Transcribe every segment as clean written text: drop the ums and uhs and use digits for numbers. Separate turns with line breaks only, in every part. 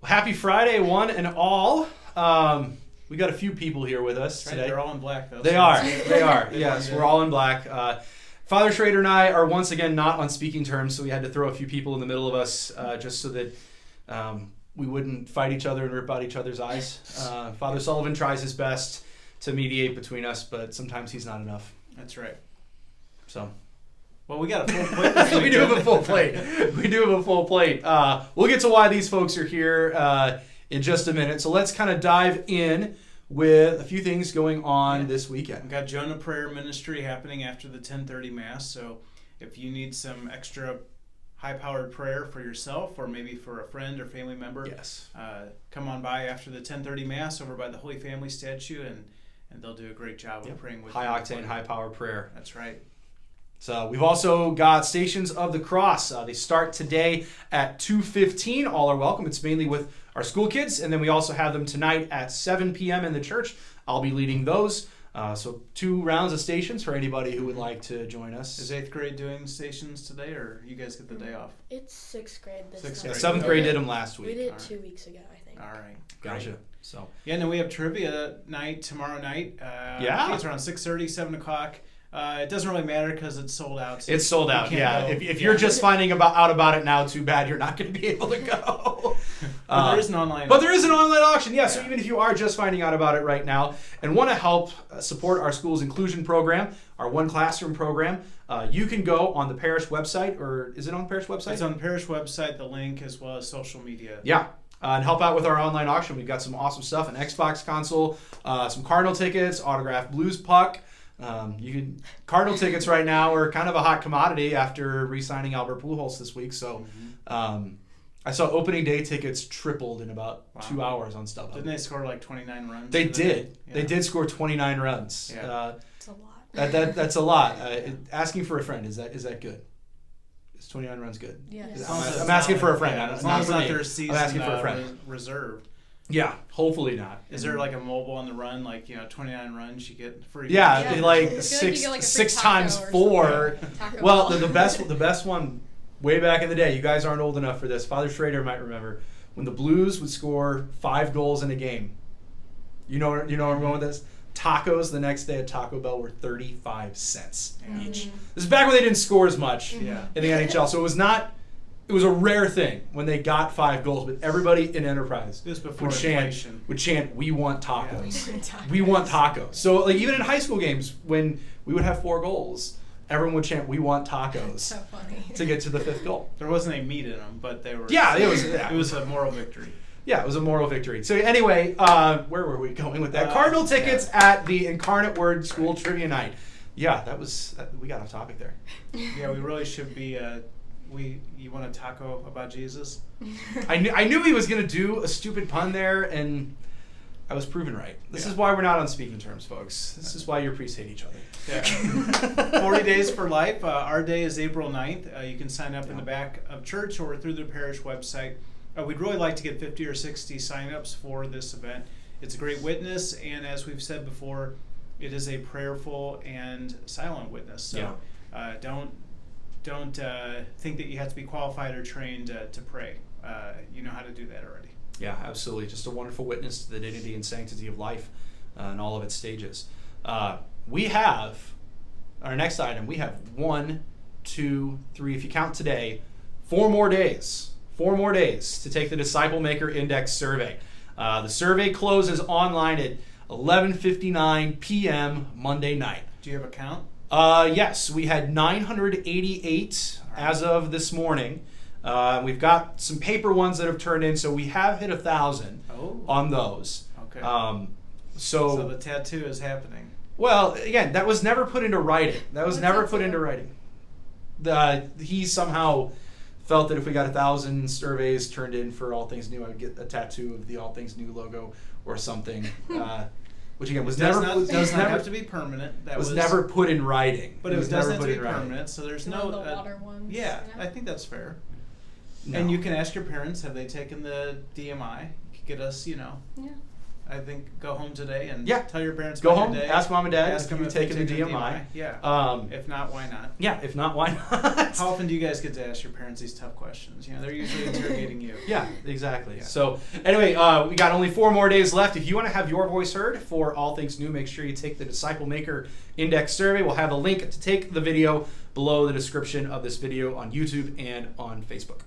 Happy Friday, one and all. We got a few people here with us today.
They're all in black, though.
They are. Yes, we're all in black. Father Schrader and I are once again not on speaking terms, so we had to throw a few people in the middle of us just so that we wouldn't fight each other and rip out each other's eyes. Father Sullivan tries his best to mediate between us, but sometimes he's not enough.
That's right.
So...
Well, we got a full plate this week.
We do have a full plate. We'll get to why these folks are here in just a minute. So let's kind of dive in with a few things going on this weekend.
We've got Jonah Prayer Ministry happening after the 10:30 Mass. So if you need some extra high-powered prayer for yourself or maybe for a friend or family member, come on by after the 10:30 Mass over by the Holy Family statue, and they'll do a great job of praying with you.
High-octane, high-power prayer.
That's right.
So we've also got Stations of the Cross. They start today at 2:15. All are welcome. It's mainly with our school kids, and then we also have them tonight at 7 p.m. in the church. I'll be leading those. So 2 rounds of stations for anybody who would like to join us.
Is 8th grade doing stations today, or you guys get the day off?
It's 6th grade this time.
7th grade did them last week.
We did it 2 weeks ago, I think.
All right.
Gotcha.
Great.
So
and then we have trivia night tomorrow night. I think it's around 6:30, 7 o'clock. It doesn't really matter because it's sold out. So
it's sold out, yeah. If you're just finding out about it now, too bad. You're not going to be able to go.
But there is an online
But there is an online auction, yeah. So even if you are just finding out about it right now and want to help support our school's inclusion program, our One Classroom program, you can go on the parish website, or is it on the parish website?
It's on the parish website, the link, as well as social media.
Yeah. And help out with our online auction. We've got some awesome stuff, an Xbox console, some Cardinal tickets, autographed Blues puck. Cardinal tickets right now are kind of a hot commodity after re-signing Albert Pujols this week. So I saw opening day tickets tripled in about 2 hours on StubHub.
Didn't they score like 29 runs?
They did. Yeah. They did score 29 runs.
Yeah.
That's a lot.
That's a lot. Asking for a friend, is that good? Is 29 runs good?
Yes.
I'm asking for a friend.
As long as not their season
I'm asking for a friend.
Reserved.
Yeah, hopefully not.
Is there like a mobile on the run, like 29 runs you get free?
Yeah, like
like
six times 4. Well, the best one way back in the day. You guys aren't old enough for this. Father Schrader might remember when the Blues would score 5 goals in a game. You know where I'm going with this. Tacos the next day at Taco Bell were 35 cents each. This is back when they didn't score as much in the NHL, so it was a rare thing when they got 5 goals, but everybody in Enterprise would chant, "We want tacos.
Yeah.
We want tacos." So like even in high school games, when we would have 4 goals, everyone would chant, "We want tacos."
So funny.
To get to the 5th goal.
There wasn't any meat in them, but they were.
Yeah, it
was a moral victory.
Yeah, it was a moral victory. So anyway, where were we going with that? Cardinal tickets at the Incarnate Word School Trivia Night. Yeah, we got off topic there.
Yeah, we really should be. You want a taco about Jesus?
I knew he was going to do a stupid pun there, and I was proven right. This is why we're not on speaking terms, folks. This is why your priests hate each other.
Yeah. 40 Days for Life. Our day is April 9th. You can sign up in the back of church or through the parish website. We'd really like to get 50 or 60 sign-ups for this event. It's a great witness, and as we've said before, it is a prayerful and silent witness. So don't think that you have to be qualified or trained to pray. You know how to do that already.
Yeah, absolutely. Just a wonderful witness to the dignity and sanctity of life in all of its stages. We have, our next item, we have 1, 2, 3, if you count today, 4 more days. 4 more days to take the Disciple Maker Index survey. The survey closes online at 11:59 p.m. Monday night.
Do you have a count?
Yes, we had 988 as of this morning. We've got some paper ones that have turned in, so we have hit 1,000 on those.
Okay.
So
the tattoo is happening.
Well, again, that was never put into writing. He somehow felt that if we got 1,000 surveys turned in for All Things New, I would get a tattoo of the All Things New logo or something. Which again does not
have to be permanent. That was
never put in writing.
But it doesn't have to be permanent, so there's no
the water ones.
Yeah, I think that's fair.
No.
And you can ask your parents, have they taken the DMI? You could get us,
Yeah.
I think go home today and
Yeah.
tell your parents
Go
about
home,
your day.
ask mom and dad
Ask
if
them
you've taken the
taken
DMI.
Yeah. If not, why not?
Yeah, if not, why not?
How often do you guys get to ask your parents these tough questions? They're usually interrogating you.
Yeah, exactly.
Yeah.
So anyway, we got only 4 more days left. If you want to have your voice heard for all things new, make sure you take the Disciple Maker Index survey. We'll have a link to take the video below the description of this video on YouTube and on Facebook.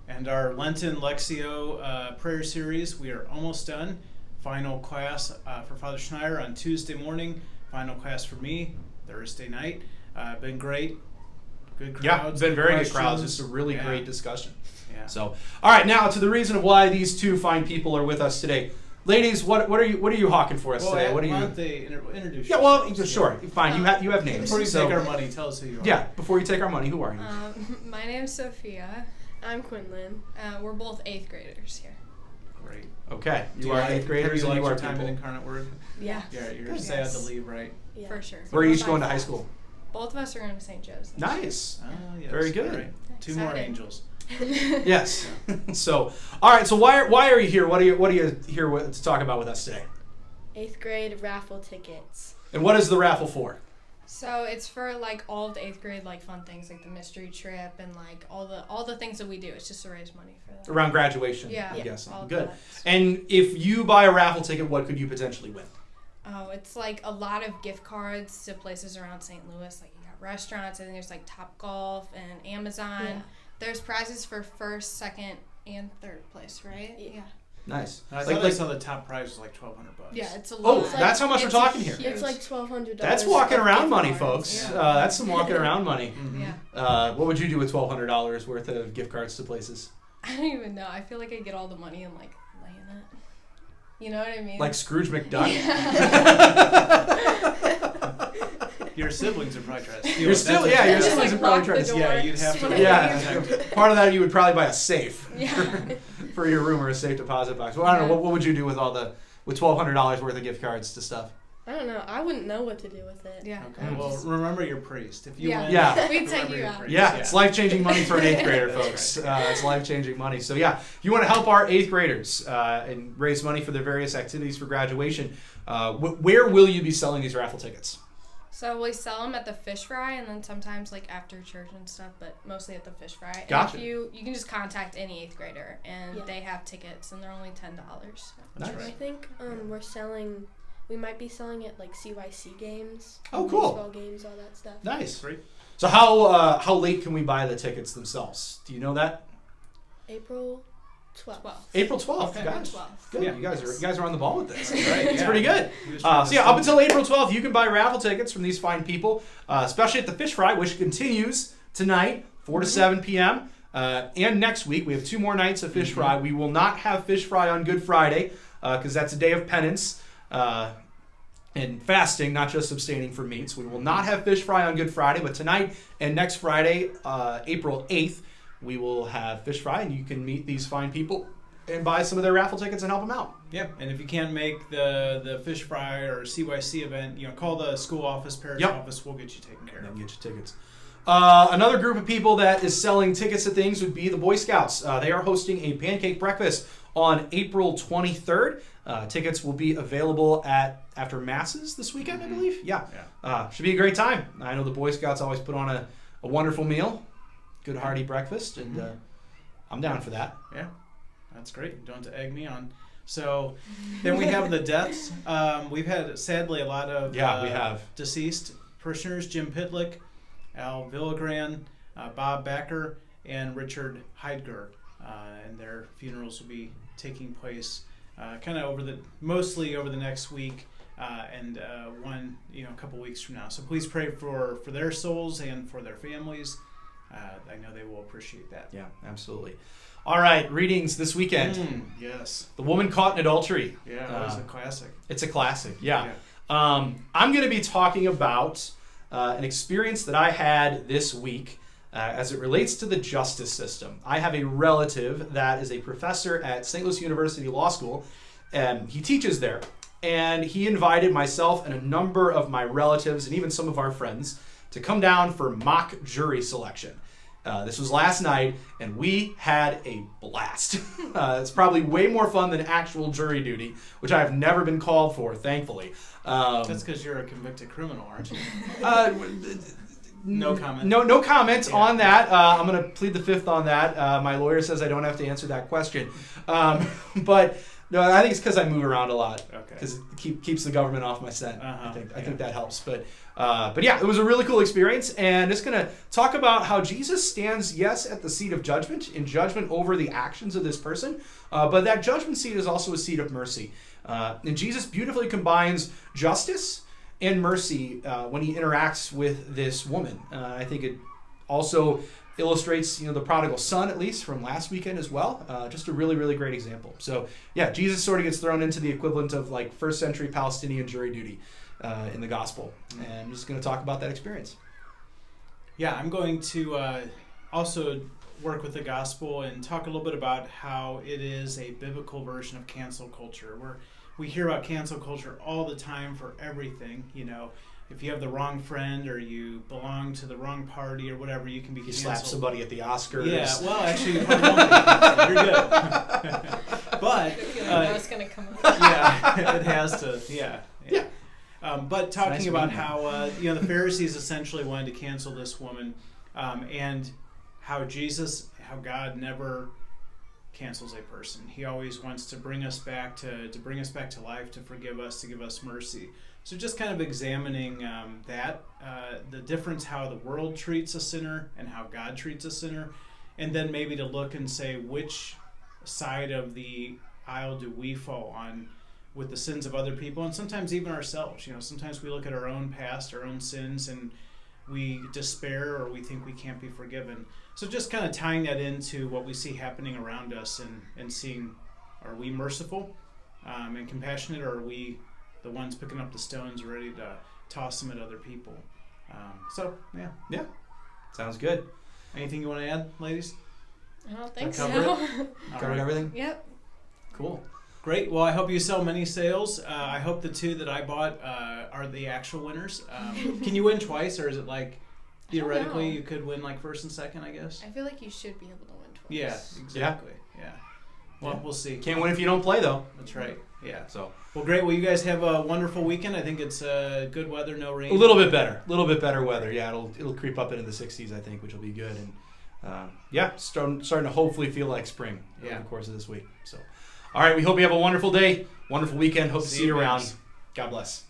And our Lenten Lectio prayer series, we are almost done. Final class for Father Schneider on Tuesday morning. Final class for me Thursday night. Been great. Good crowds.
Yeah, it's been very good crowds.
questions.
It's a really great discussion.
Yeah.
So, all right, now to the reason of why these 2 fine people are with us today. Ladies, what are you hawking for us today? What are
why
you?
don't they introduce
Yeah, well,
yourselves?
sure, fine. You have names.
Before you
So-
take our money, tell us who you are.
Yeah, before you take our money, who are you?
My name's Sophia.
I'm Quinlan.
We're both 8th graders here.
Great.
Okay,
Do
you are
like-
8th graders
have you
and you
liked
are
your time in
people.
Incarnate Word?
Yeah.
Yeah, you're
Good.
sad to
Yes.
leave, right?
Yeah.
For sure.
Where are you each
By
going to
far.
high school?
Both of us are going to St. Joe's.
Nice.
Oh, yes.
Very good.
All right. 2 more
Excited.
angels.
Yes. So, all right. So why are you here? What are you here to talk about with us today?
8th grade raffle tickets.
And what is the raffle for?
So it's for like all of the 8th grade like fun things like the mystery trip and like all the things that we do. It's just to raise money for that.
Around graduation,
Yeah.
I guess.
all of
Good.
that.
And if you buy a raffle ticket, what could you potentially win?
Oh, it's like a lot of gift cards to places around St. Louis. Like you got restaurants. I think there's like Top Golf and Amazon.
Yeah.
There's prizes for 1st, 2nd, and 3rd place, right?
Yeah.
Nice.
I thought I saw the top prize was like $1,200.
Yeah, it's a lot.
Oh,
It's like-
that's how much we're
it's
talking here.
huge.
It's like $1,200.
That's walking
of
around
gift
money,
cards.
folks.
Yeah.
That's some walking around money.
Mhm.
Yeah.
What would you do with $1,200 worth of gift cards to places?
I don't even know. I feel like I get all the money and like lay in it. You know what I mean?
Like Scrooge McDuck?
Your siblings would probably try to steal
You're
it.
still,
That's
yeah,
what-
your
Just,
siblings
like,
would probably
lock
try
the
to.
door.
Yeah, you'd have to.
Yeah, part of that you would probably buy a safe
Yeah.
for your room or a safe deposit box. Well, I don't know. What would you do with with $1,200 worth of gift cards to stuff?
I don't know. I wouldn't know what to do with it.
Yeah.
Okay, well, remember your priest. If you
Yeah.
win,
Yeah.
We'd take
remember
you
your
out.
priest.
Yeah, it's life-changing money for an 8th grader,
That's
folks.
right.
It's life-changing money. So yeah, if you want to help our 8th graders and raise money for their various activities for graduation, where will you be selling these raffle tickets?
So we sell them at the fish fry and then sometimes like after church and stuff, but mostly at the fish fry. And
Gotcha.
if you can just contact any 8th grader and
Yeah.
they have tickets and they're only $10.
That's
Nice.
I
right.
think we might be selling it like CYC games.
Oh, cool.
Baseball games, all that stuff.
Nice.
Great.
So how late can we buy the tickets themselves? Do you know that?
April 12th.
12.
April 12th.
Okay.
Guys.
12.
Good.
Yeah.
You guys are on the ball with this.
That's right,
It's
yeah.
pretty good.
He was trying to
So yeah,
steal
up until April 12th, you can buy raffle tickets from these fine people, especially at the Fish Fry, which continues tonight, 4 to 7 p.m. And next week, we have 2 more nights of Fish Fry. We will not have Fish Fry on Good Friday because that's a day of penance and fasting, not just abstaining from meats. We will not have Fish Fry on Good Friday, but tonight and next Friday, April 8th, we will have Fish Fry, and you can meet these fine people and buy some of their raffle tickets and help them out.
Yeah, and if you can't make the fish fry or CYC event, call the school office, parish
Yep.
office. We'll get you taken care
And
of.
then get your tickets. Another group of people that is selling tickets to things would be the Boy Scouts. They are hosting a pancake breakfast on April 23rd. Tickets will be available after masses this weekend, I believe. Yeah. Should be a great time. I know the Boy Scouts always put on a wonderful meal, good hearty breakfast, and I'm down for that.
Yeah, that's great. You don't have to egg me on. So then we have the deaths. We've had, sadly, a lot of
we have.
deceased parishioners. Jim Pitlick, Al Villagran, Bob Backer, and Richard Heidger. And their funerals will be taking place kind of mostly over the next week and one, a couple weeks from now. So please pray for their souls and for their families. I know they will appreciate that.
Yeah, absolutely. All right, readings this weekend.
Yes.
The Woman Caught in Adultery.
Yeah, that was a classic.
It's a classic, yeah. I'm going to be talking about an experience that I had this week as it relates to the justice system. I have a relative that is a professor at St. Louis University Law School, and he teaches there. And he invited myself and a number of my relatives and even some of our friends to come down for mock jury selection. This was last night, and we had a blast. It's probably way more fun than actual jury duty, which I have never been called for, thankfully.
That's because you're a convicted criminal, aren't you? No comment.
No comment on that. I'm going to plead the fifth on that. My lawyer says I don't have to answer that question. But no, I think it's because I move around a lot.
Okay.
Because it keeps the government off my scent.
Uh-huh.
I think that helps. But yeah, it was a really cool experience. And just going to talk about how Jesus stands, yes, at the seat of judgment, in judgment over the actions of this person. But that judgment seat is also a seat of mercy. And Jesus beautifully combines justice and mercy when he interacts with this woman. I think it also illustrates, the prodigal son, at least from last weekend as well. Just a really, really great example. So yeah, Jesus sort of gets thrown into the equivalent of like first century Palestinian jury duty in the gospel. And I'm just going to talk about that experience.
Yeah, I'm going to also work with the gospel and talk a little bit about how it is a biblical version of cancel culture. We hear about cancel culture all the time for everything. If you have the wrong friend or you belong to the wrong party or whatever, you can be canceled.
You slap somebody at the Oscars.
Yeah, well, actually, you probably won't be canceled. You're good. But
I feel like that was going to come up.
Yeah, it has to. Yeah. But talking
nice
about how the Pharisees essentially wanted to cancel this woman, and how God never cancels a person. He always wants to bring us back to life, to forgive us, to give us mercy. So just kind of examining the difference how the world treats a sinner and how God treats a sinner, and then maybe to look and say which side of the aisle do we fall on with the sins of other people, and sometimes even ourselves. Sometimes we look at our own past, our own sins, and we despair or we think we can't be forgiven. So just kind of tying that into what we see happening around us and seeing, are we merciful and compassionate, or are we the ones picking up the stones ready to toss them at other people? Yeah.
Sounds good.
Anything you want to add, ladies?
I don't think
That cover
so.
Covered everything?
Yep.
Cool.
Great. Well, I hope you sell many sales. I hope the two that I bought are the actual winners. Can you win twice, or is it like theoretically you could win like first and second, I guess?
I feel like you should be able to win twice.
Yeah, exactly. Yeah. Well, we'll see.
Can't win if you don't play, though.
That's right. Yeah.
So.
Well, great. Well, you guys have a wonderful weekend. I think it's good weather, no rain.
A little bit better weather. Yeah, it'll creep up into the 60s, I think, which will be good. And starting to hopefully feel like spring over the course of this week. So, all right, we hope you have a wonderful day, wonderful weekend. Hope to see you around. God bless.